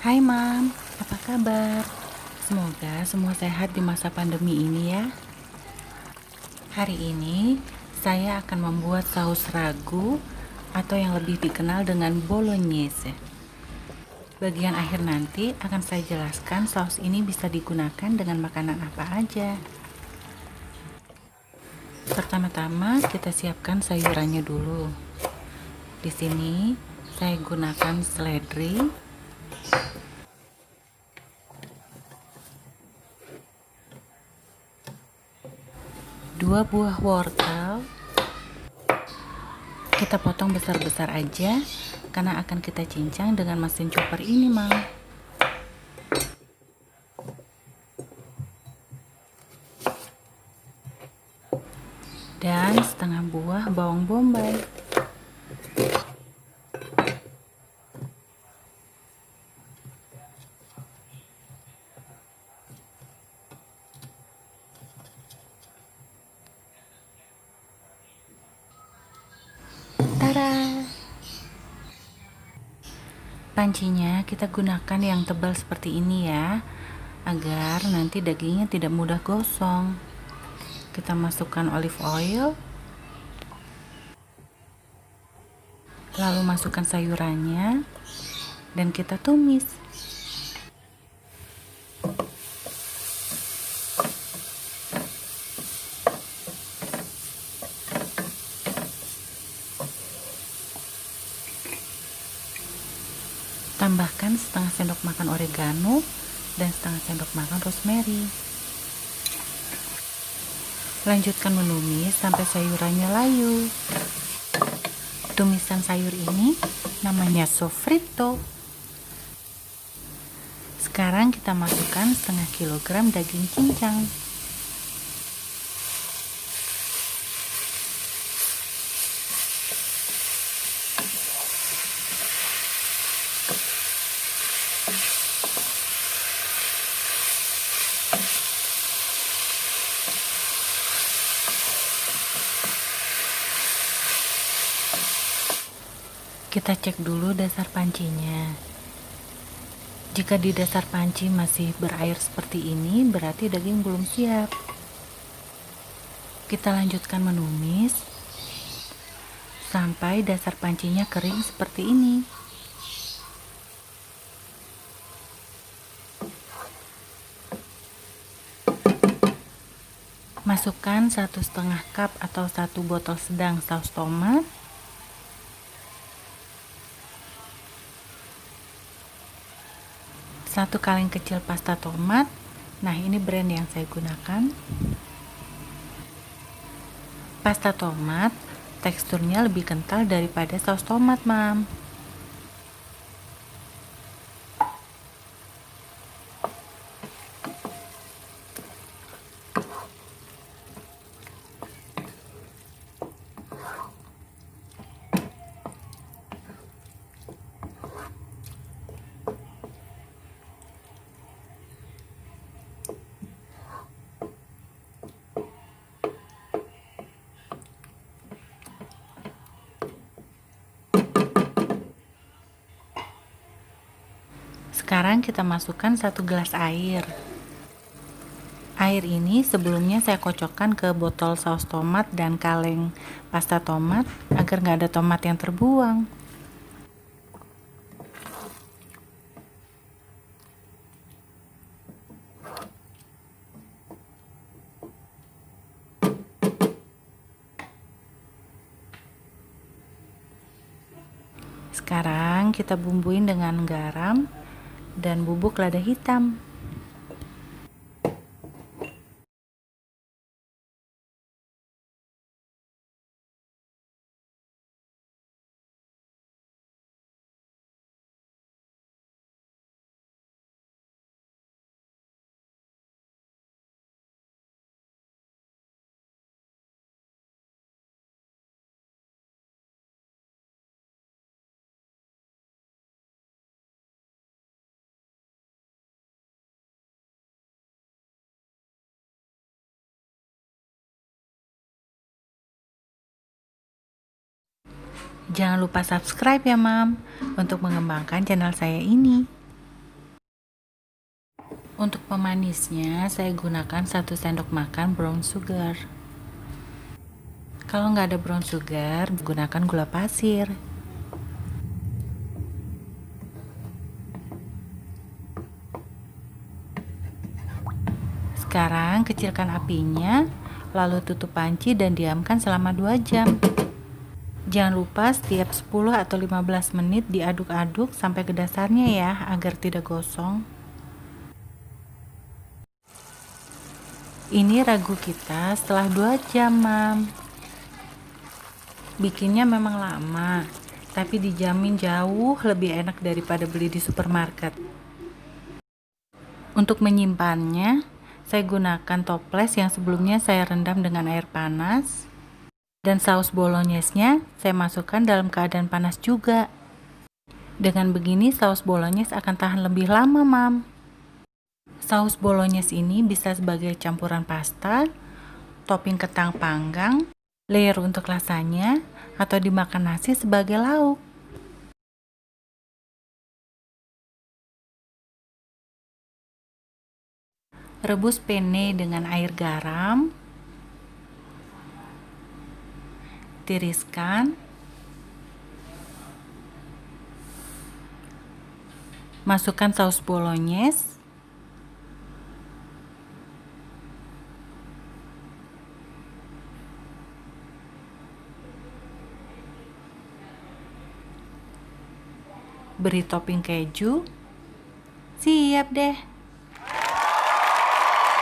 Hai Mam, apa kabar? Semoga semua sehat di masa pandemi ini ya. Hari ini saya akan membuat saus ragu atau yang lebih dikenal dengan bolognese. Bagian akhir nanti akan saya jelaskan saus ini bisa digunakan dengan makanan apa aja. Pertama-tama kita siapkan sayurannya dulu. Di sini saya gunakan seledri, 2 buah wortel. Kita potong besar-besar aja karena akan kita cincang dengan mesin chopper ini, Mam. Dan setengah buah bawang bombay. Tada! Pancinya kita gunakan yang tebal seperti ini ya, agar nanti dagingnya tidak mudah gosong. Kita masukkan olive oil, lalu masukkan sayurannya, dan kita tumis. Tambahkan setengah sendok makan oregano dan setengah sendok makan rosemary. Lanjutkan menumis sampai sayurannya layu. Tumisan sayur ini namanya sofrito. Sekarang kita masukkan setengah kilogram daging cincang. Kita cek dulu dasar pancinya. Jika di dasar panci masih berair seperti ini, berarti daging belum siap. Kita lanjutkan menumis sampai dasar pancinya kering seperti ini. Masukkan 1,5 cup atau 1 botol sedang saus tomat. Satu kaleng kecil pasta tomat. Nah, ini brand yang saya gunakan. Pasta tomat teksturnya lebih kental daripada saus tomat, Mam. Sekarang kita masukkan 1 gelas air. Air ini sebelumnya saya kocokkan ke botol saus tomat dan kaleng pasta tomat agar nggak ada tomat yang terbuang. Sekarang kita bumbuin dengan garam dan bubuk lada hitam. Jangan lupa subscribe ya, Mam, untuk mengembangkan channel saya ini. Untuk pemanisnya, saya gunakan 1 sendok makan brown sugar. Kalau nggak ada brown sugar, gunakan gula pasir. Sekarang kecilkan apinya, lalu tutup panci dan diamkan selama 2 jam. Jangan lupa setiap 10 atau 15 menit diaduk-aduk sampai ke dasarnya ya, agar tidak gosong. Ini ragu kita setelah 2 jam, Mam. Bikinnya memang lama, tapi dijamin jauh lebih enak daripada beli di supermarket. Untuk menyimpannya, saya gunakan toples yang sebelumnya saya rendam dengan air panas. Dan saus bolognese-nya saya masukkan dalam keadaan panas juga. Dengan begini saus bolognese akan tahan lebih lama, Mam. Saus bolognese ini bisa sebagai campuran pasta, topping kentang panggang, layer untuk lasanya, atau dimakan nasi sebagai lauk. Rebus penne dengan air garam, tiriskan, masukkan saus bolognese, beri topping keju, siap deh.